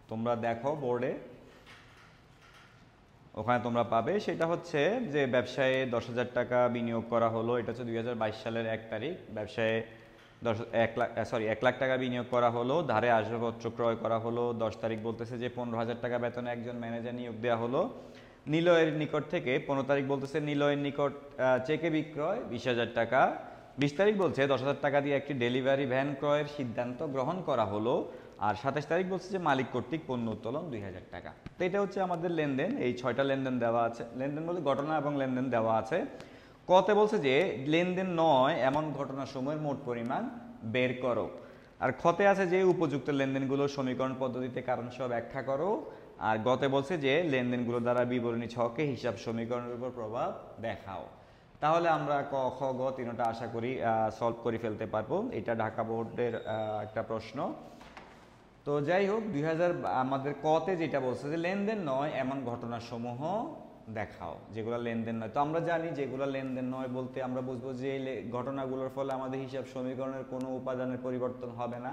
তোমরা দেখো বোর্ডে, ওখানে তোমরা পাবে। সেটা হচ্ছে যে ব্যবসায়ে 10,000 টাকা বিনিয়োগ করা হলো, এটা হচ্ছে 2022 সালের 1 তারিখ। ব্যবসায়ে 1 লাখ টাকা বিনিয়োগ করা হলো, ধারে আসবাবপত্র ক্রয় করা হলো। 10 তারিখ বলতেছে যে 15,000 টাকা বেতনে একজন ম্যানেজার নিয়োগ দেওয়া হলো নিলয়ের নিকট থেকে। 15 তারিখ বলতেছে নিলয়ের নিকট চেকে বিক্রয় 20,000 টাকা। 20 তারিখ বলছে 10,000 টাকা দিয়ে একটি ডেলিভারি ভ্যান ক্রয়ের সিদ্ধান্ত গ্রহণ করা হলো। আর 27 তারিখ বলছে যে মালিক কর্তৃক পণ্য উত্তোলন 2,000 টাকা। তো এটা হচ্ছে আমাদের লেনদেন। এই 6টা লেনদেন দেওয়া আছে, লেনদেন বলতে ঘটনা এবং লেনদেন দেওয়া আছে। কতে বলছে যে লেনদেন নয় এমন ঘটনাসমূহের মোট পরিমাণ বের করো। আর খতে আছে যে উপযুক্ত লেনদেনগুলো সমীকরণ পদ্ধতিতে কারণসহ ব্যাখ্যা করো। আর গতে বলছে যে লেনদেনগুলো দ্বারা বিবরণী ছকে হিসাব সমীকরণের উপর প্রভাব দেখাও। তাহলে আমরা ক খ গ তিনটা আশা করি সলভ করে ফেলতে পারবো। এটা ঢাকা বোর্ডের একটা প্রশ্ন। তো যাই হোক, আমাদের কতে যেটা বলছে যে লেনদেন নয় এমন ঘটনাসমূহ দেখাও, যেগুলো লেনদেন নয়। তো আমরা জানি যেগুলো লেনদেন নয় বলতে আমরা বুঝবো যে ঘটনাগুলোর ফলে আমাদের হিসাব সমীকরণের কোনো উপাদানের পরিবর্তন হবে না,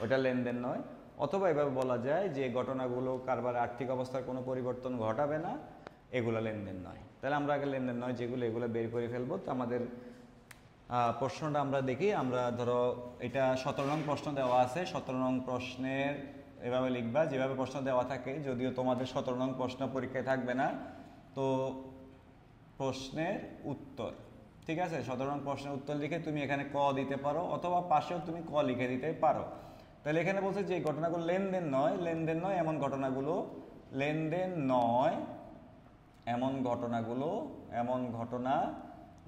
ওটা লেনদেন নয়। অথবা এভাবে বলা যায় যে ঘটনাগুলো কারবার আর্থিক অবস্থার কোনো পরিবর্তন ঘটাবে না, এগুলো লেনদেন নয়। তাহলে আমরা আগে লেনদেন নয় যেগুলো, এগুলো বের করে ফেলবো। তো আমাদের প্রশ্নটা আমরা দেখি। আমরা ধরো এটা 17 নং প্রশ্ন দেওয়া আছে। 17 নং প্রশ্নের এভাবে লিখবা যেভাবে প্রশ্ন দেওয়া থাকে, যদিও তোমাদের 17 নং প্রশ্ন পরীক্ষায় থাকবে না। তো প্রশ্নের উত্তর, ঠিক আছে, 17 নং প্রশ্নের উত্তর লিখে তুমি এখানে ক দিতে পারো, অথবা পাশেও তুমি ক লিখে দিতে পারো। তাহলে এখানে বলছে যে ঘটনাগুলো লেনদেন নয়, লেনদেন নয় এমন ঘটনাগুলো, লেনদেন নয় এমন ঘটনা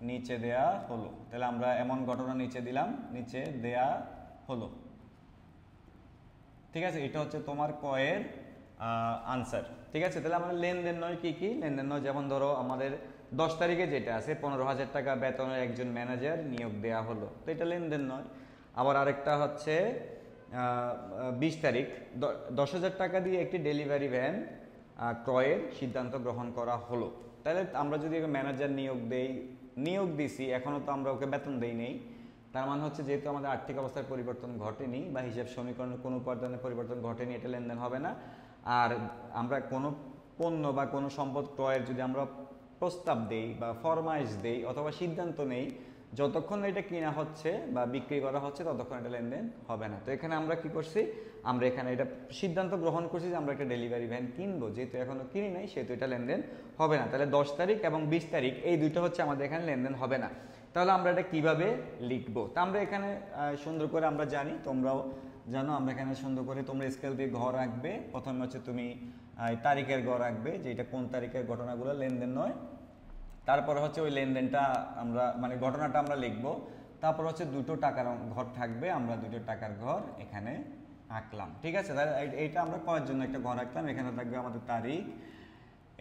নিচে দেয়া হলো। তাহলে আমরা এমন ঘটনা নিচে দিলাম, নিচে দেয়া হলো। ঠিক আছে, এটা হচ্ছে তোমার কয়ের আনসার। ঠিক আছে, তাহলে আমাদের লেনদেন নয় কি কি? লেনদেন নয় যেমন ধরো আমাদের 10 তারিখে যেটা আছে 15,000 টাকা বেতনের একজন ম্যানেজার নিয়োগ দেয়া হলো, তো এটা লেনদেন নয়। আবার আরেকটা হচ্ছে 20 তারিখ 10,000 টাকা দিয়ে একটি ডেলিভারি ভ্যান ক্রয়ের সিদ্ধান্ত গ্রহণ করা হলো। তাহলে আমরা যদি ম্যানেজার নিয়োগ দিছি, এখনও তো আমরা ওকে বেতন দেই নেই, তার মানে হচ্ছে যেহেতু আমাদের আর্থিক অবস্থার পরিবর্তন ঘটেনি বা হিসাব সমীকরণের কোনো উপাদানের পরিবর্তন ঘটেনি, এটা লেনদেন হবে না। আর আমরা কোনো পণ্য বা কোনো সম্পদ ক্রয়ের যদি আমরা প্রস্তাব দেই বা ফরমাইশ দেই অথবা সিদ্ধান্ত নেই, যতক্ষণ এটা কিনা হচ্ছে বা বিক্রি করা হচ্ছে ততক্ষণ এটা লেনদেন হবে না। তো এখানে আমরা কি করছি, আমরা এখানে এটা সিদ্ধান্ত গ্রহণ করছি যে আমরা একটা ডেলিভারি ভ্যান কিনবো, যেহেতু এখনো কিনি নাই সেহেতু এটা লেনদেন হবে না। তাহলে 10 তারিখ এবং 20 তারিখ এই দুইটা হচ্ছে আমাদের এখানে লেনদেন হবে না। তাহলে আমরা এটা কিভাবে লিখবো? তা আমরা এখানে সুন্দর করে আমরা জানি, তোমরাও জানো, আমরা এখানে সুন্দর করে তোমরা স্কেল দিয়ে ঘর রাখবে। প্রথমে হচ্ছে তুমি তারিখের ঘর রাখবে যে এটা কোন তারিখের ঘটনাগুলো লেনদেন নয়। তারপরে হচ্ছে ওই লেনদেনটা আমরা মানে ঘটনাটা আমরা লিখবো। তারপর হচ্ছে দুটো টাকার ঘর থাকবে, আমরা দুটো টাকার ঘর এখানে আঁকলাম। ঠিক আছে, তাহলে এইটা আমরা করার জন্য একটা ঘর আঁকলাম। এখানে থাকবে আমাদের তারিখ,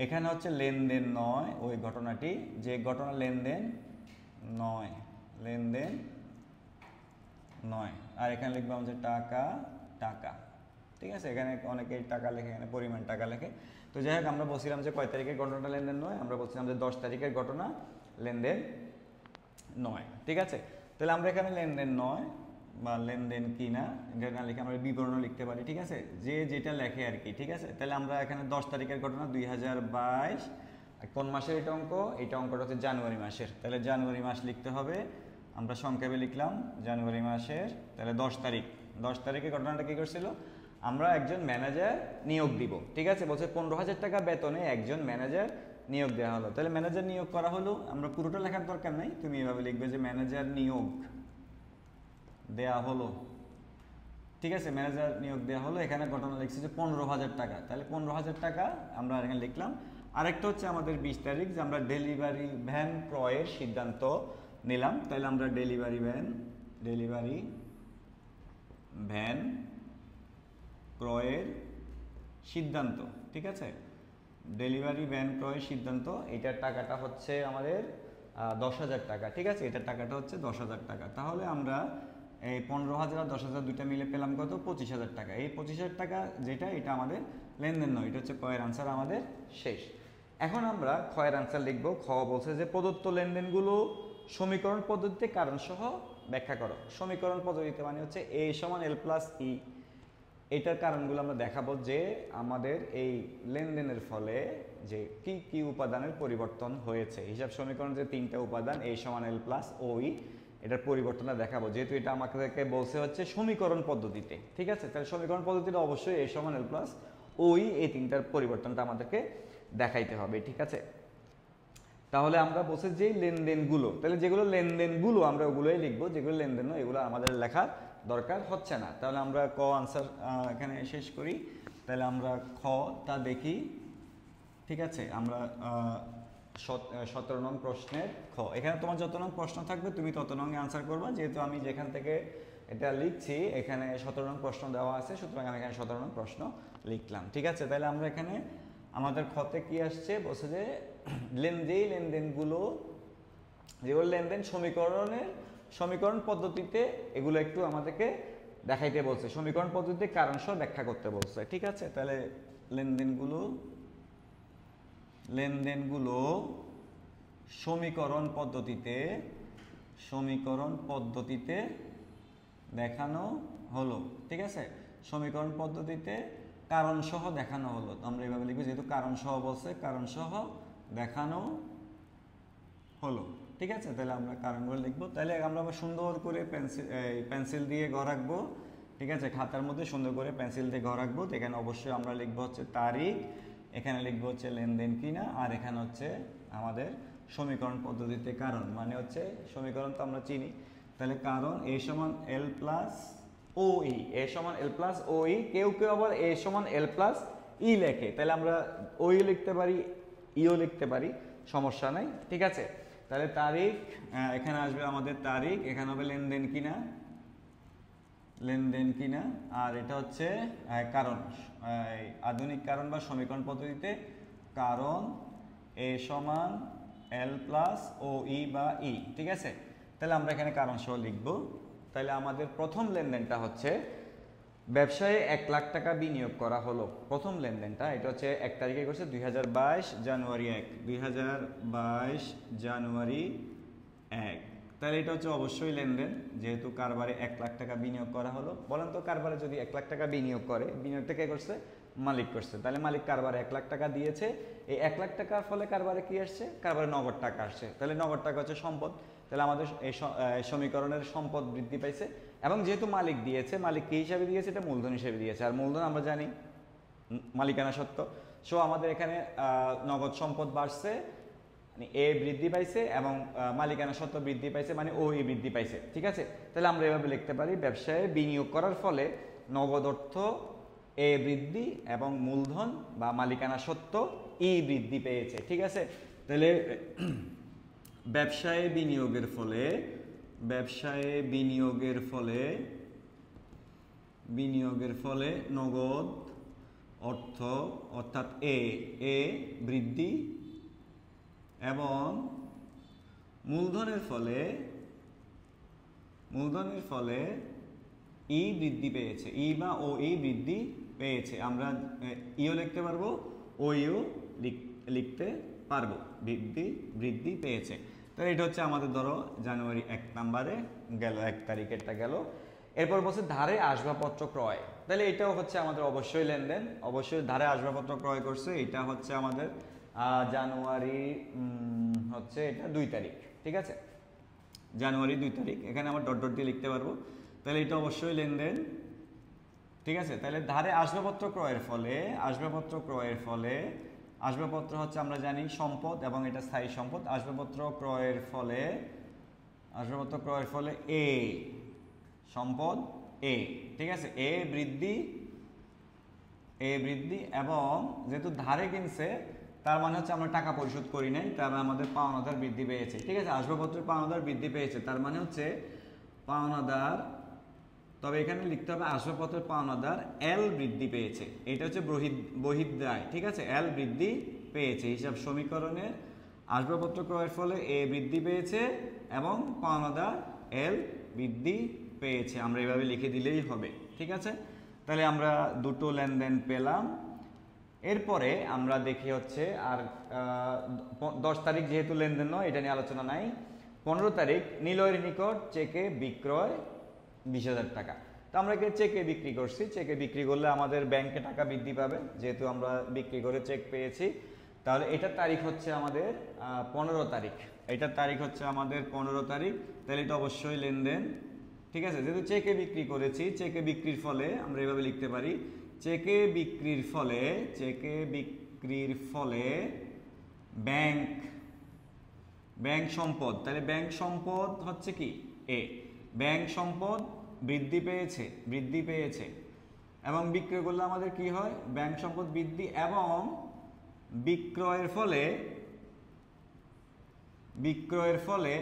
এখানে হচ্ছে লেনদেন নয় ওই ঘটনাটি, যে ঘটনা লেনদেন নয়, আর এখানে লিখবো আমাদের টাকা। ঠিক আছে, এখানে অনেকেই টাকা লেখে, এখানে পরিমাণ টাকা লেখে। তো যাই হোক, আমরা বলছিলাম যে কয় তারিখের ঘটনাটা লেনদেন নয়, আমরা বলছিলাম যে 10 তারিখের ঘটনা লেনদেন নয়। ঠিক আছে, তাহলে আমরা এখানে লেনদেন নয় বা লেনদেন কি না এটা না লিখে আমরা বিবরণ লিখতে পারি। ঠিক আছে, যে যেটা লেখে আর কি। ঠিক আছে, তাহলে আমরা এখানে 10 তারিখের ঘটনা 2022, কোন মাসের এটা অঙ্ক? এটা অঙ্কটা হচ্ছে জানুয়ারি মাসের। তাহলে জানুয়ারি মাস লিখতে হবে, আমরা সংক্ষেপে লিখলাম জানুয়ারি মাসের। তাহলে 10 তারিখে ঘটনাটা কি করছিল, আমরা একজন ম্যানেজার নিয়োগ দিব। ঠিক আছে, বলছে 15,000 টাকা বেতনে একজন ম্যানেজার নিয়োগ দেওয়া হলো। তাহলে ম্যানেজার নিয়োগ করা হলো, আমরা পুরোটা লেখার দরকার নাই, তুমি এভাবে লিখবে যে ম্যানেজার নিয়োগ দেয়া হলো। ঠিক আছে, ম্যানেজার নিয়োগ দেওয়া হলো। এখানে ঘটনা লিখছে যে 15,000 টাকা, তাহলে 15,000 টাকা আমরা এখানে লিখলাম। আরেকটা হচ্ছে আমাদের 20 তারিখ যে আমরা ডেলিভারি ভ্যান ক্রয়ের সিদ্ধান্ত নিলাম। তাহলে আমরা ডেলিভারি ভ্যান ক্রয়ের সিদ্ধান্ত, ঠিক আছে, ডেলিভারি ভ্যান ক্রয়ের সিদ্ধান্ত, এটার টাকাটা হচ্ছে আমাদের 10,000 টাকা। ঠিক আছে, এটার টাকাটা হচ্ছে 10,000 টাকা। তাহলে আমরা এই 15,000 আর 10,000 দুইটা মিলে পেলাম কত? 25,000 টাকা। এই 25,000 টাকা যেটা, এটা আমাদের লেনদেন নয়, এটা হচ্ছে কয়ের আনসার আমাদের শেষ। এখন আমরা ক্ষয়ের আনসার লিখবো। খ বলছে যে প্রদত্ত লেনদেনগুলো সমীকরণ পদ্ধতিতে কারণ সহ ব্যাখ্যা করো। সমীকরণ পদ্ধতিতে মানে হচ্ছে এ সমান এল প্লাস ই, এটার কারণগুলো আমরা দেখাবো যে আমাদের এই লেনদেনের ফলে যে কি কি উপাদানের পরিবর্তন হয়েছে। হিসাব সমীকরণ যে 3টা উপাদান A সমান L প্লাস OE, এটার পরিবর্তনটা দেখাবো, যেহেতু এটা আমাদেরকে বলছে হচ্ছে সমীকরণ পদ্ধতিতে। ঠিক আছে, তাহলে সমীকরণ পদ্ধতিতে অবশ্যই A সমান L প্লাস OE এই 3টার পরিবর্তনটা আমাদেরকে দেখাইতে হবে। ঠিক আছে, তাহলে আমরা বলছি যে লেনদেনগুলো, তাহলে যেগুলো লেনদেনগুলো আমরা ওগুলোই লিখবো, যেগুলো লেনদেন নয় এগুলো আমাদের লেখার দরকার হচ্ছে না। তাহলে আমরা ক আনসার এখানে শেষ করি। তাহলে আমরা খটা দেখি। ঠিক আছে, আমরা 17 নং প্রশ্নের খ, এখানে তোমার যত নং প্রশ্ন থাকবে তুমি তত নং আনসার করবা, যেহেতু আমি যেখান থেকে এটা লিখছি এখানে 17 নং প্রশ্ন দেওয়া আছে, সুতরাং আমি এখানে 17 নং প্রশ্ন লিখলাম। ঠিক আছে, তাহলে আমরা এখানে আমাদের খতে কি আসছে, বলছে যে যেই লেনদেনগুলো, যেগুলো লেনদেন সমীকরণ পদ্ধতিতে, এগুলো একটু আমাদেরকে দেখাইতে বলছে, সমীকরণ পদ্ধতিতে কারণ সহ ব্যাখ্যা করতে বলছে। ঠিক আছে, তাহলে লেনদেনগুলো সমীকরণ পদ্ধতিতে দেখানো হলো। ঠিক আছে, সমীকরণ পদ্ধতিতে কারণ সহ দেখানো হলো, আমরা এইভাবে লিখবো, যেহেতু কারণ সহ বলছে, কারণ সহ দেখানো হলো। ঠিক আছে, তাহলে আমরা কারণগুলো লিখবো। তাহলে আমরা আবার সুন্দর করে পেন্সিল দিয়ে ঘর রাখবো। ঠিক আছে, খাতার মধ্যে সুন্দর করে পেন্সিল দিয়ে ঘর রাখবো। এখানে অবশ্যই আমরা লিখবো হচ্ছে তারিখ, এখানে লিখবো হচ্ছে লেনদেন কিনা, আর এখানে হচ্ছে আমাদের সমীকরণ পদ্ধতিতে কারণ, মানে হচ্ছে সমীকরণ তো আমরা চিনি। তাহলে কারণ A সমান L প্লাস OE, A সমান L প্লাস OE, কেউ কেউ আবার A সমান L প্লাস E লেখে, তাহলে আমরা OE লিখতে পারি, ইও লিখতে পারি, সমস্যা নাই। ঠিক আছে, তাহলে তারিখ, এখানে আসবে আমাদের তারিখ, এখানে হবে লেনদেন কিনা, আর এটা হচ্ছে কারণ, আধুনিক কারণ বা সমীকরণ পদ্ধতিতে কারণ A সমান L প্লাস OE বা E। ঠিক আছে, তাহলে আমরা এখানে কারণ সহ লিখব। তাহলে আমাদের প্রথম লেনদেনটা হচ্ছে ব্যবসায়ে 1 লাখ টাকা বিনিয়োগ করা হলো। প্রথম লেনদেনটা এটা হচ্ছে 1 তারিখে করছে 2022 জানুয়ারি 1, 2022 জানুয়ারি 1। তাহলে এটা হচ্ছে অবশ্যই লেনদেন, যেহেতু কারবারে 1 লাখ টাকা বিনিয়োগ করা হলো। বলেন তো, কারবারে যদি 1 লাখ টাকা বিনিয়োগ করে, বিনিয়োগটা কে করছে? মালিক করছে। তাহলে মালিক কারবারে 1 লাখ টাকা দিয়েছে, এই 1 লাখ টাকার ফলে কারবারে কি আসছে? কারবারে নগদ টাকা আসছে। তাহলে নগদ টাকা হচ্ছে সম্পদ। তাহলে আমাদের এই সমীকরণের সম্পদ বৃদ্ধি পাইছে, এবং যেহেতু মালিক দিয়েছে, মালিক কি হিসাবে দিয়েছে? এটা মূলধন হিসেবে দিয়েছে, আর মূলধন আমরা জানি মালিকানা সত্ত্ব। সো আমাদের এখানে নগদ সম্পদ বাড়ছে, মানে এ বৃদ্ধি পাইছে, এবং মালিকানা সত্ত্ব বৃদ্ধি পাইছে, মানে ও ই বৃদ্ধি পাইছে। ঠিক আছে, তাহলে আমরা এভাবে লিখতে পারি, ব্যবসায়ে বিনিয়োগ করার ফলে নগদ অর্থ এ বৃদ্ধি এবং মূলধন বা মালিকানা সত্ত্ব ই বৃদ্ধি পেয়েছে। ঠিক আছে, তাহলে ব্যবসায়ে বিনিয়োগের ফলে নগদ অর্থ অর্থাৎ এ বৃদ্ধি এবং মূলধনের ফলে ই বৃদ্ধি পেয়েছে, ই বা ও ই বৃদ্ধি পেয়েছে। আমরা ইও লিখতে পারবো, ও ইও লিখতে পারবো, বৃদ্ধি পেয়েছে। তাহলে এটা হচ্ছে আমাদের ধরো জানুয়ারি 1 নম্বরে গেল, 1 তারিখেরটা গেল। এরপর বলছে ধারে আসবাবপত্র ক্রয়, তাহলে এটাও হচ্ছে আমাদের অবশ্যই লেনদেন, অবশ্যই ধারে আসবাবপত্র ক্রয় করছে। এটা হচ্ছে আমাদের জানুয়ারি হচ্ছে এটা 2 তারিখ। ঠিক আছে, জানুয়ারি 2 তারিখ, এখানে আমরা ডট ডট দিয়ে লিখতে পারবো। তাহলে এটা অবশ্যই লেনদেন। ঠিক আছে, তাহলে ধারে আসবাবপত্র ক্রয়ের ফলে আসবাবপত্র হচ্ছে আমরা জানি সম্পদ, এবং এটা স্থায়ী সম্পদ। আসবাবপত্র ক্রয়ের ফলে এ সম্পদ এ। ঠিক আছে, এ বৃদ্ধি, এবং যেহেতু ধারে কিনছে, তার মানে হচ্ছে আমরা টাকা পরিশোধ করি নাই, তার মানে আমাদের পাওনাদার বৃদ্ধি পেয়েছে। ঠিক আছে, আসবাবপত্রের পাওনাদার বৃদ্ধি পেয়েছে, তার মানে হচ্ছে পাওনাদার, তবে এখানে লিখতে হবে আসবাবপত্রের পাওনাদার এল বৃদ্ধি পেয়েছে, এটা হচ্ছে বহির্দায়। ঠিক আছে, এল বৃদ্ধি পেয়েছে। হিসাব সমীকরণে আসবাবপত্র ক্রয়ের ফলে এ বৃদ্ধি পেয়েছে এবং পাওনাদার এল বৃদ্ধি পেয়েছে, আমরা এভাবে লিখে দিলেই হবে। ঠিক আছে, তাহলে আমরা দুটো লেনদেন পেলাম। এরপরে আমরা দেখি হচ্ছে আর 10 তারিখ যেহেতু লেনদেন নয়, এটা নিয়ে আলোচনা নাই। 15 তারিখ নিলয়ের নিকট চেকে বিক্রয় 20,000 টাকা। তো আমরা কি চেকে বিক্রি করছি, চেকে বিক্রি করলে আমাদের ব্যাংকে টাকা বৃদ্ধি পাবে, যেহেতু আমরা বিক্রি করে চেক পেয়েছি। তাহলে এটার তারিখ হচ্ছে আমাদের 15 তারিখ, এটার তারিখ হচ্ছে আমাদের 15 তারিখ, তাহলে এটা অবশ্যই লেনদেন। ঠিক আছে, যেহেতু চেকে বিক্রি করেছি, চেকে বিক্রির ফলে আমরা এভাবে লিখতে পারি, চেকে বিক্রির ফলে, চেকে বিক্রির ফলে ব্যাংক সম্পদ, তাহলে ব্যাংক সম্পদ হচ্ছে কি এ, ব্যাংক সম্পদ বৃদ্ধি পেয়েছে এবং বিক্রয় করলে আমাদের কি হয়, ব্যাংক সম্পদ বৃদ্ধি এবং বিক্রয়ের ফলে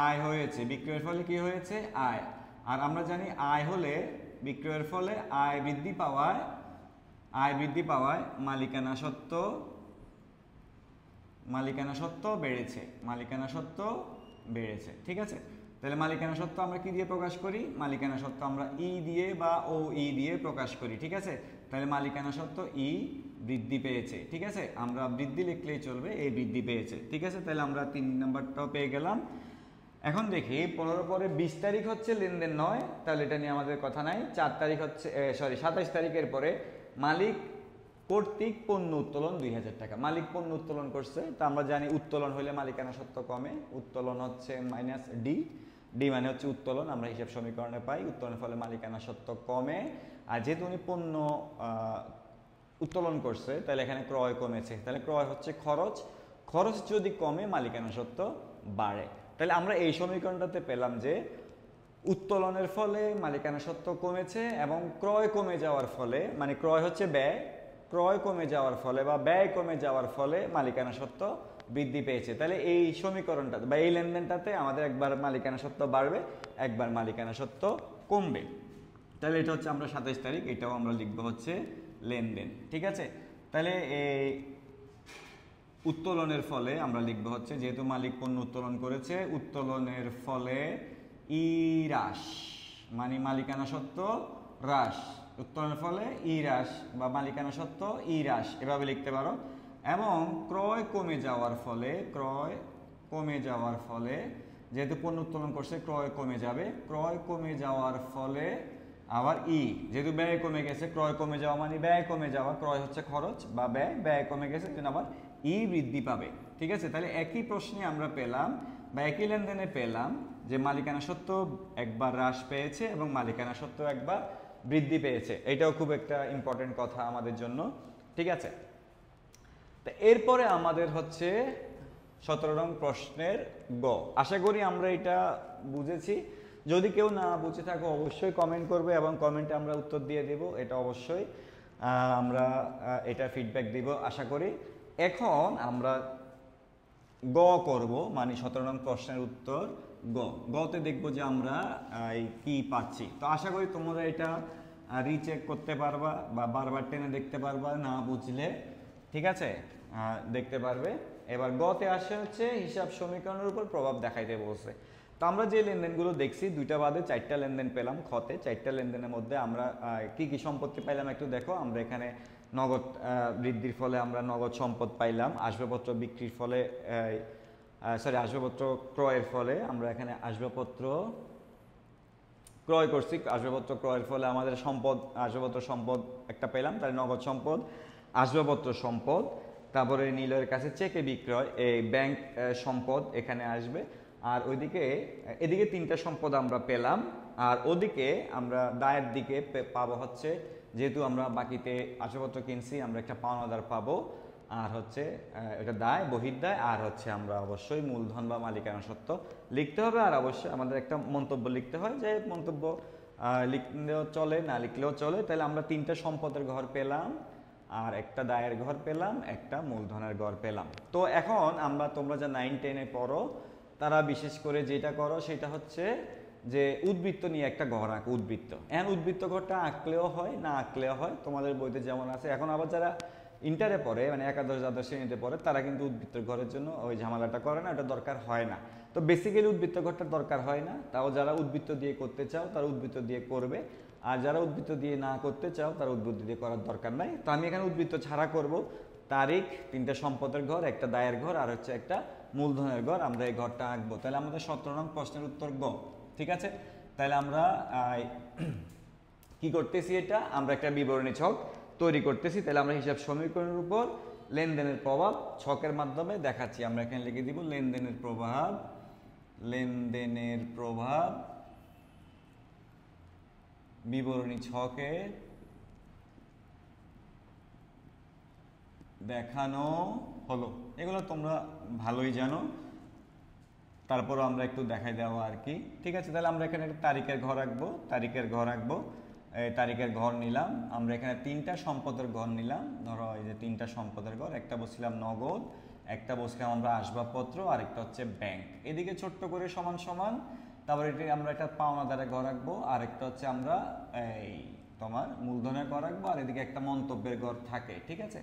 আয় হয়েছে, বিক্রয়ের ফলে কি হয়েছে, আয়। আর আমরা জানি আয় হলে, বিক্রয়ের ফলে আয় বৃদ্ধি পাওয়ায় মালিকানা সত্ত্ব বেড়েছে, ঠিক আছে। তাহলে মালিকানা সত্ত্ব আমরা কি দিয়ে প্রকাশ করি, মালিকানা সত্ত্ব আমরা ই দিয়ে বা ও ই দিয়ে প্রকাশ করি, ঠিক আছে। তাহলে মালিকানা সত্ত্ব ই বৃদ্ধি পেয়েছে, ঠিক আছে, আমরা বৃদ্ধি লিখলেই চলবে, এই বৃদ্ধি পেয়েছে, ঠিক আছে। তাহলে আমরা 3 নম্বরটাও পেয়ে গেলাম। এখন দেখি 15 পরে 20 তারিখ হচ্ছে লেনদেন নয়, তাহলে এটা নিয়ে আমাদের কথা নাই। 4 তারিখ হচ্ছে 27 তারিখের পরে মালিক কর্তৃক পণ্য উত্তোলন 2000 টাকা, মালিক পণ্য উত্তোলন করছে। তো আমরা জানি উত্তোলন হলে মালিকানা সত্ত্ব কমে, উত্তোলন হচ্ছে মাইনাস ডি মানে হচ্ছে উত্তোলন, আমরা হিসাব সমীকরণে পাই উত্তোলনের ফলে মালিকানা সত্ত্ব কমে। আর যেহেতু উনি পণ্য উত্তোলন করছে, তাহলে এখানে ক্রয় কমেছে, তাহলে ক্রয় হচ্ছে খরচ যদি কমে মালিকানা সত্ত্ব বাড়ে। তাহলে আমরা এই সমীকরণটাতে পেলাম যে উত্তোলনের ফলে মালিকানা সত্ত্ব কমেছে এবং ক্রয় কমে যাওয়ার ফলে, মানে ক্রয় হচ্ছে ব্যয়, ক্রয় কমে যাওয়ার ফলে বা ব্যয় কমে যাওয়ার ফলে মালিকানা সত্ত্ব বৃদ্ধি পেয়েছে। তাহলে এই সমীকরণটাতে বা এই লেনদেনটাতে আমাদের একবার মালিকানা সত্ত্ব বাড়বে, একবার মালিকানা সত্ত্ব কমবে। তাহলে এটা হচ্ছে আমরা 27 তারিখ, এটাও আমরা লিখবো হচ্ছে লেনদেন, ঠিক আছে। তাহলে এই উত্তোলনের ফলে আমরা লিখবো হচ্ছে, যেহেতু মালিক পণ্য উত্তোলন করেছে, উত্তোলনের ফলে ই হ্রাস, মানে মালিকানা সত্ত্ব হ্রাস, উত্তোলনের ফলে ই হ্রাস বা মালিকানা সত্ত্ব ই হ্রাস, এভাবে লিখতে পারো। এবং ক্রয় কমে যাওয়ার ফলে যেহেতু পণ্য উত্তোলন করছে ক্রয় কমে যাবে, ক্রয় কমে যাওয়ার ফলে আবার যেহেতু ব্যয় কমে গেছে, ক্রয় কমে যাওয়া মানে ব্যয় কমে যাওয়া, ক্রয় হচ্ছে খরচ বা ব্যয় কমে গেছে, আবার বৃদ্ধি পাবে, ঠিক আছে। তাহলে একই প্রশ্নে আমরা পেলাম বা একই লেনদেনে পেলাম যে মালিকানা সত্ত্ব একবার হ্রাস পেয়েছে এবং মালিকানা সত্ত্ব একবার বৃদ্ধি পেয়েছে, এটাও খুব একটা ইম্পর্টেন্ট কথা আমাদের জন্য, ঠিক আছে। তো এরপরে আমাদের হচ্ছে 17 নং প্রশ্নের গ। আশা করি আমরা এটা বুঝেছি, যদি কেউ না বুঝে থাকো অবশ্যই কমেন্ট করবে এবং কমেন্টে আমরা উত্তর দিয়ে দেব, এটা অবশ্যই আমরা এটা ফিডব্যাক দিব আশা করি। এখন আমরা গ করব, মানে 17 নং প্রশ্নের উত্তর গতে দেখব যে আমরা কি পাচ্ছি। তো আশা করি তোমরা এটা রিচেক করতে পারবা বা বারবার টেনে দেখতে পারবা, না বুঝলে ঠিক আছে দেখতে পারবে। এবার গতে আসে হচ্ছে হিসাব সমীকরণের উপর প্রভাব দেখাইতে বলছে। তো আমরা যে লেনদেনগুলো দেখছি, দুইটা বাদে 4টা লেনদেন পেলাম খতে। 4টা লেনদেনের মধ্যে আমরা কি কি সম্পত্তি পাইলাম একটু দেখো। আমরা এখানে নগদ বৃদ্ধির ফলে আমরা নগদ সম্পদ পাইলাম, আসবাবপত্র বিক্রির ফলে আসবাবপত্র ক্রয়ের ফলে আমরা এখানে আসবাবপত্র ক্রয় করছি, আসবাবপত্র ক্রয়ের ফলে আমাদের সম্পদ আসবাবপত্র সম্পদ একটা পেলাম, তাহলে নগদ সম্পদ আসবাবপত্র সম্পদ। তারপরে নীলের কাছে চেকে বিক্রয়, এই ব্যাংক সম্পদ এখানে আসবে। আর এদিকে 3টা সম্পদ আমরা পেলাম, আর ওদিকে আমরা দায়ের দিকে পাবো হচ্ছে, যেহেতু আমরা বাকিতে আসবাবপত্র কিনছি আমরা একটা পাওনাদার পাবো, আর হচ্ছে এটা দায় বহির্দায়, আর হচ্ছে আমরা অবশ্যই মূলধন বা মালিকানা সত্ত্ব লিখতে হবে। আর অবশ্যই আমাদের একটা মন্তব্য লিখতে হয়, যে মন্তব্য লিখলেও চলে না লিখলেও চলে। তাহলে আমরা 3টা সম্পদের ঘর পেলাম, আর একটা দায়ের ঘর পেলাম, একটা মূলধনের ঘর পেলাম। তো এখন তোমরা যা 9-10-এ পড়ো তারা বিশেষ করে যেটা করো সেটা হচ্ছে যে উদ্বৃত্ত নিয়ে একটা ঘর আঁকো, উদ্বৃত্ত। উদ্বৃত্ত ঘরটা আঁকলেও হয় না আঁকলেও হয়, তোমাদের বইতে যেমন আছে। এখন আবার যারা ইন্টারে পড়ে, মানে একাদশ দ্বাদশ শ্রেণীতে পড়ে, তারা কিন্তু উদ্বৃত্ত ঘরের জন্য ওই ঝামেলাটা করে না, ওটা দরকার হয় না। তো বেসিক্যালি উদ্বৃত্ত ঘরটা দরকার হয় না, তাও যারা উদ্বৃত্ত দিয়ে করতে চাও তারা উদ্বৃত্ত দিয়ে করবে, আর যারা উদ্বৃত্ত দিয়ে না করতে চাও তারা উদ্বৃত্ত দিয়ে করার দরকার নাই। তো আমি এখানে উদ্বৃত্ত ছাড়া করব। তারিখ, 3টা সম্পদের ঘর, একটা দায়ের ঘর, আর হচ্ছে একটা মূলধনের ঘর, আমরা এই ঘরটা আঁকবো। তাহলে আমাদের 17 নং প্রশ্নের উত্তর গ, ঠিক আছে। তাহলে আমরা কি করতেছি, এটা আমরা একটা বিবরণী ছক তৈরি করতেছি। তাহলে আমরা হিসাব সমীকরণের উপর লেনদেনের প্রভাব ছকের মাধ্যমে দেখাচ্ছি। আমরা এখানে লিখে দিব লেনদেনের প্রভাব, লেনদেনের প্রভাব বিবরণী ছকে দেখানো হলো। এগুলো তোমরা ভালোই জানো, তারপরও আমরা একটু দেখাই দেওয়া আর কি। ঠিক আছে, তাহলে আমরা এখানে একটা তারিখের ঘর আঁকবো, তারিখের ঘর আঁকবো। তারিখের ঘর নিলাম আমরা, এখানে তিনটা সম্পদের ঘর নিলাম। ধরো এই যে তিনটা সম্পদের ঘর, একটা বসছিলাম নগদ, একটা বসছিলাম আমরা আসবাবপত্র, আর একটা হচ্ছে ব্যাংক। এদিকে ছোট্ট করে সমান সমান, তারপরে এটি আমরা একটা পাওনাদারের ঘর রাখবো, আর একটা হচ্ছে আমরা এই তোমার মূলধনের ঘর রাখবো, আর এদিকে একটা মন্তব্যের ঘর থাকে। ঠিক আছে,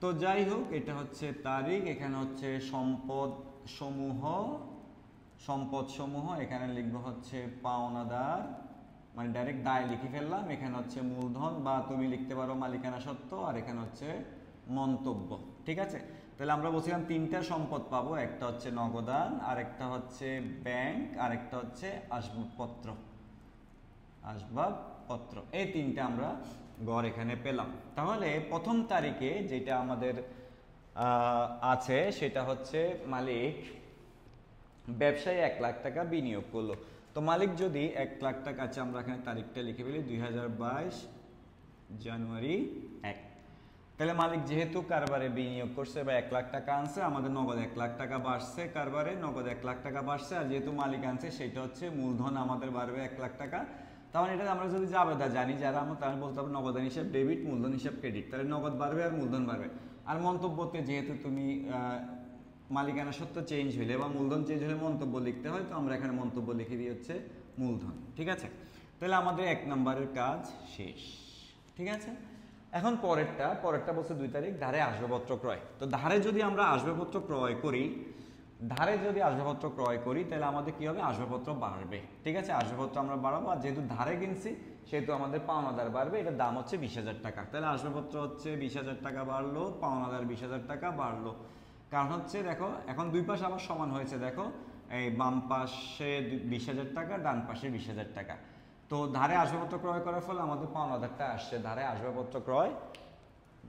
তো যাই হোক, এটা হচ্ছে তারিখ, এখানে হচ্ছে সম্পদ সমূহ, এখানে লিখবো হচ্ছে পাওনাদার, মানে ডাইরেক্ট দায় লিখে ফেললাম। এখানে হচ্ছে মূলধন, বা তুমি লিখতে পারো মালিকানা সত্ত্ব, আর এখানে হচ্ছে মন্তব্য। ঠিক আছে, তাহলে আমরা বলছিলাম তিনটা সম্পদ পাবো, একটা হচ্ছে নগদান, আরেকটা হচ্ছে ব্যাংক, আরেকটা হচ্ছে আসবাবপত্র। এই তিনটা আমরা গড় এখানে পেলাম। তাহলে প্রথম তারিখে যেটা আমাদের আছে সেটা হচ্ছে মালিক ব্যবসায়ী 1 লাখ টাকা বিনিয়োগ করলো। তো মালিক যদি 1 লাখ টাকা আছে, আমরা এখানে তারিখটা লিখে ফেলি 2022 জানুয়ারি 1। তাহলে মালিক যেহেতু কারবারে বিনিয়োগ করছে বা 1 লাখ টাকা আনছে, আমাদের নগদ 1 লাখ টাকা বাড়ছে, কারবারে নগদ 1 লাখ টাকা বাড়ছে, আর যেহেতু মালিক আনছে সেটা হচ্ছে মূলধন আমাদের বাড়বে 1 লাখ টাকা। তাহলে এটা আমরা যদি জাবেদা জানি যারা, আমরা তাহলে বলতে হবে নগদান হিসাব ডেবিট, মূলধন হিসাব ক্রেডিট। তাহলে নগদ বাড়বে আর মূলধন বাড়বে। আর মন্তব্যতে যেহেতু তুমি মালিকানা সত্ত্ব চেঞ্জ হইলে বা মূলধন চেঞ্জ হলে মন্তব্য লিখতে হয়, তো আমরা এখানে মন্তব্য লিখে দিই হচ্ছে মূলধন। ঠিক আছে, তাহলে আমাদের 1 নম্বরের কাজ শেষ। ঠিক আছে, এখন পরেরটা বলছে 2 তারিখ ধারে আসবাবপত্র ক্রয়। তো ধারে যদি আমরা আসবাবপত্র ক্রয় করি, তাহলে আমাদের কি হবে, আসবাবপত্র বাড়বে। ঠিক আছে, আসবাবপত্র আমরা বাড়াবো, আর যেহেতু ধারে কিনছি সেহেতু আমাদের পাওনাদার বাড়বে। এটার দাম হচ্ছে 20,000 টাকা। তাহলে আসবাবপত্র হচ্ছে 20,000 টাকা বাড়লো, পাওনাদার 20,000 টাকা বাড়লো। কারণ হচ্ছে দেখো, এখন দুই পাশ আবার সমান হয়েছে। দেখো, এই বাম পাশে 20,000 টাকা, ডান পাশে 20,000 টাকা। তো ধারে আসবাবপত্র ক্রয় করার ফলে আমাদের পাওনাদারটা আসছে ধারে আসবাবপত্র ক্রয়,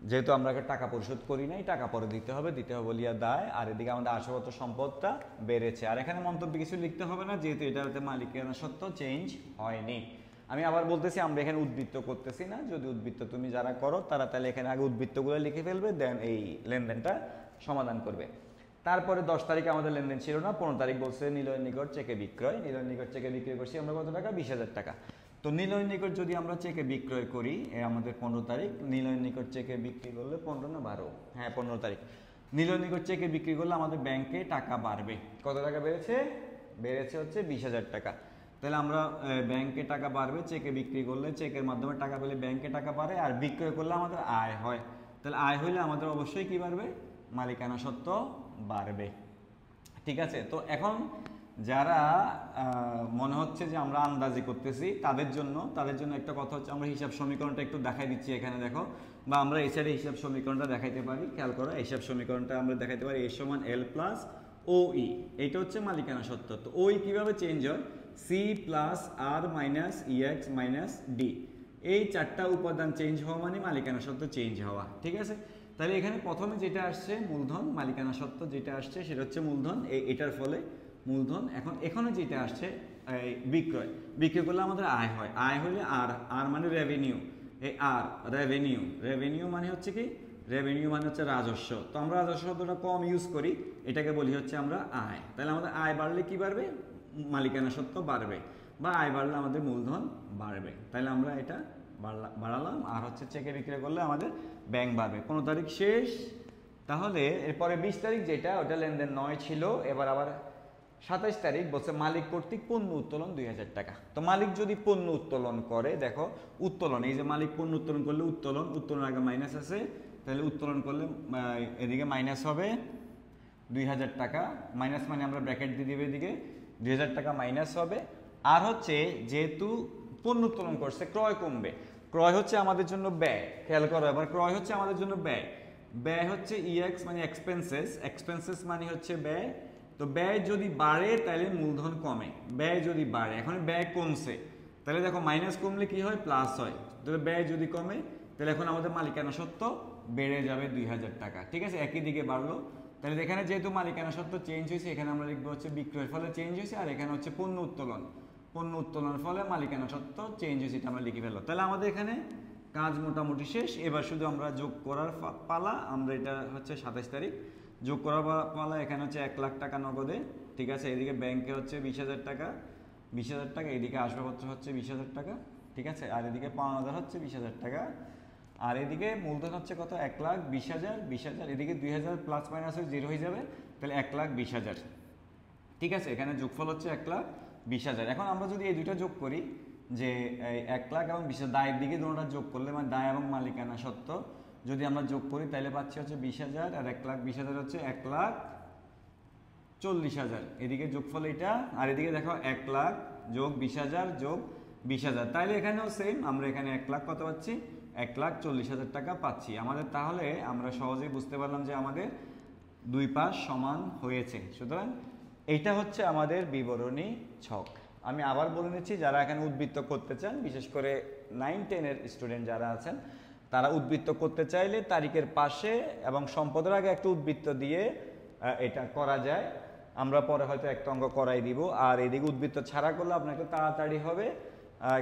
যেহেতু আমরা টাকা পরিশোধ করি নাই, টাকা পরে দিতে হবে বলিয়া দায়। আর এদিকে আমাদের আসবাবপত্র সম্পদটা বেড়েছে। আর এখানে মন্তব্য কিছু লিখতে হবে না, যেহেতু এটাতে মালিকানা সত্ত্ব চেঞ্জ হয়নি। আমি আবার বলতেছি, আমরা এখানে উদ্বৃত্ত করতেছি না। যদি উদ্বৃত্ত তুমি যারা করো তারা তাহলে এখানে আগে উদ্বৃত্তগুলো লিখে ফেলবে, দেন এই লেনদেনটা সমাধান করবে। তারপরে 10 তারিখে আমাদের লেনদেন ছিল না। 15 তারিখ বলছে নিলয়ের নিকট চেকে বিক্রয়। নিলয়ের নিকট চেকে বিক্রয় করছি আমরা কত টাকা, 20,000 টাকা। তো নিলয়ের নিকট যদি আমরা চেকে বিক্রয় করি, আমাদের 15 তারিখ, নিলয়ের নিকট চেকে বিক্রি করলে 15 না 12, হ্যাঁ 15 তারিখ নিলয়ের নিকট চেকে বিক্রি করলে আমাদের ব্যাংকে টাকা বাড়বে। কত টাকা বেড়েছে হচ্ছে 20,000 টাকা। তাহলে আমরা ব্যাংকে টাকা বাড়বে, চেকে বিক্রি করলে, চেকের মাধ্যমে টাকা পেলে ব্যাংকে টাকা বাড়ে, আর বিক্রয় করলে আমাদের আয় হয়। তাহলে আয় হইলে আমাদের অবশ্যই কি বাড়বে, মালিকানা সত্ত্ব বাড়বে। ঠিক আছে, তো এখন যারা মনে হচ্ছে যে আমরা আন্দাজি করতেছি, তাদের জন্য একটা কথা হচ্ছে, আমরা হিসাব সমীকরণটা একটু দেখাই দিচ্ছি এখানে দেখো, বা আমরা এই সাইডে হিসাব সমীকরণটা দেখাইতে পারি। খেয়াল করো, হিসাব সমীকরণটা আমরা দেখাইতে পারি A = L + OE। এইটা হচ্ছে মালিকানা সত্ত্ব। তো OE কিভাবে চেঞ্জ হয়, C + R - EX - D। এই চারটা উপাদান চেঞ্জ হওয়া মানে মালিকানা সত্ত্ব চেঞ্জ হওয়া। ঠিক আছে, তাহলে এখানে প্রথমে যেটা আসছে মূলধন, মালিকানা সত্ত্ব যেটা আসছে সেটা হচ্ছে মূলধন, এটার ফলে মূলধন। এখন এখানে যেটা আসছে বিক্রয় করলে আমাদের আয় হয়, আয় হলে আর মানে রেভিনিউ। এই আর রেভিনিউ মানে হচ্ছে কি, রেভিনিউ মানে হচ্ছে রাজস্ব। তো আমরা রাজস্ব শব্দটা কম ইউজ করি, এটাকে বলি হচ্ছে আমরা আয়। তাহলে আমাদের আয় বাড়লে কি বাড়বে, মালিকানা সত্ত্ব বাড়বে, বা আয় বাড়লে আমাদের মূলধন বাড়বে। তাহলে আমরা এটা বাড়ালাম। আর হচ্ছে চেকে বিক্রি করলে আমাদের ব্যাংক বাড়বে। 15 তারিখ শেষ। তাহলে এরপরে 20 তারিখ যেটা, ওটা লেনদেন 9 ছিল। এবার আবার 27 তারিখ বলছে মালিক কর্তৃক পণ্য উত্তোলন 2000 টাকা। তো মালিক যদি পণ্য উত্তোলন করে, দেখো উত্তোলন, এই যে মালিক পণ্য উত্তোলন করলে উত্তোলন আগে মাইনাস আছে, তাহলে উত্তোলন করলে এদিকে মাইনাস হবে 2000 টাকা। মাইনাস মানে আমরা ব্র্যাকেট দিয়ে দিব, এদিকে 2000 টাকা মাইনাস হবে। আর হচ্ছে যেহেতু পণ্য উত্তোলন করছে, ক্রয় কমবে। ক্রয় হচ্ছে আমাদের জন্য ব্যয়। খেয়াল করো, এবার ক্রয় হচ্ছে আমাদের জন্য ব্যয়। ব্যয় হচ্ছে EX মানে এক্সপেন্সেস মানে হচ্ছে ব্যয়। তো ব্যয় যদি বাড়ে তাহলে মূলধন কমে, ব্যয় যদি বাড়ে, এখন ব্যয় কমছে, তাহলে দেখো মাইনাস কমলে কি হয়, প্লাস হয়। তাহলে ব্যয় যদি কমে তাহলে এখন আমাদের মালিকানা সত্ত্ব বেড়ে যাবে 2000 টাকা, ঠিক আছে, একই দিকে বাড়লো। তাহলে এখানে যেহেতু মালিকানা সত্ত্ব চেঞ্জ হয়েছে, এখানে আমরা লিখবো হচ্ছে বিক্রয়ের ফলে চেঞ্জ হয়েছে, আর এখানে হচ্ছে পণ্য উত্তোলন, পণ্য উত্তোলনের ফলে মালিকানা সত্ত্ব চেঞ্জ হয়েছে, এটা আমরা লিখে ফেললাম। তাহলে আমাদের এখানে কাজ মোটামুটি শেষ। এবার শুধু আমরা যোগ করার পালা। আমরা এটা হচ্ছে 27 তারিখ, যোগ করার পালা। এখানে হচ্ছে 1 লাখ টাকা নগদে, ঠিক আছে, এদিকে ব্যাংকে হচ্ছে 20,000 টাকা, 20,000 টাকা, এদিকে আসবাবপত্র হচ্ছে 20,000 টাকা, ঠিক আছে, আর এদিকে পাওনাদার হচ্ছে 20,000 টাকা, আর এদিকে মূলধন হচ্ছে কত, 1,20,000, 20,000, এদিকে 2,000 প্লাস মাইনাস হয়ে 0 হয়ে যাবে, তাহলে 1,20,000, ঠিক আছে। এখানে যোগফল হচ্ছে 1,20,000। এখন আমরা যদি এই দুইটা যোগ করি, যে 1 লাখ এবং 20,000 দায়ের দিকে দুটোটা যোগ করলে, মানে দায় এবং মালিকানা সত্ত্ব যদি আমরা যোগ করি, তাহলে পাচ্ছি হচ্ছে 20,000, আর 1,20,000 হচ্ছে 1,40,000, এদিকে যোগফল এটা, আর এদিকে দেখো 1 লাখ যোগ 20,000 যোগ 20,000, তাইলে এখানেও সেম, আমরা এখানে 1 লাখ কত পাচ্ছি, 1,40,000 টাকা পাচ্ছি আমাদের। তাহলে আমরা সহজেই বুঝতে পারলাম যে আমাদের দুই পাশ সমান হয়েছে। সুতরাং এইটা হচ্ছে আমাদের বিবরণী ছক। আমি আবার বলে নিচ্ছি, যারা এখানে উদ্বৃত্ত করতে চান, বিশেষ করে 9-10 এর স্টুডেন্ট যারা আছেন, তারা উদ্বৃত্ত করতে চাইলে তারিখের পাশে এবং সম্পদের আগে একটা উদ্বৃত্ত দিয়ে এটা করা যায়। আমরা পরে হয়তো একটা অঙ্ক করাই দিব। আর এদিকে উদ্বৃত্ত ছাড়া করলে আপনাকে তাড়াতাড়ি হবে,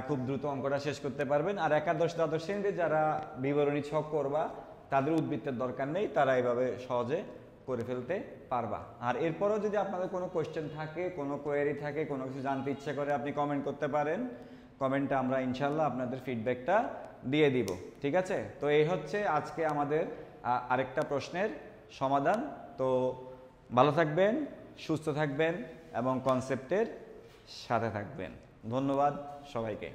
খুব দ্রুত অঙ্কটা শেষ করতে পারবেন। আর একাদশ দ্বাদশ শ্রেণীতে যারা বিবরণী ছক করবা, তাদের উদ্বৃত্তের দরকার নেই, তারা এইভাবে সহজে করে ফেলতে পারবা। আর এরপরও যদি আপনাদের কোনো কোয়েশ্চেন থাকে, কোনো কোয়েরি থাকে, কোনো কিছু জানতে ইচ্ছে করে, আপনি কমেন্ট করতে পারেন। কমেন্টে আমরা ইনশাল্লাহ আপনাদের ফিডব্যাকটা দিয়ে দিব, ঠিক আছে। তো এই হচ্ছে আজকে আমাদের আরেকটা প্রশ্নের সমাধান। তো ভালো থাকবেন, সুস্থ থাকবেন এবং কনসেপ্টের সাথে থাকবেন। ধন্যবাদ সবাইকে।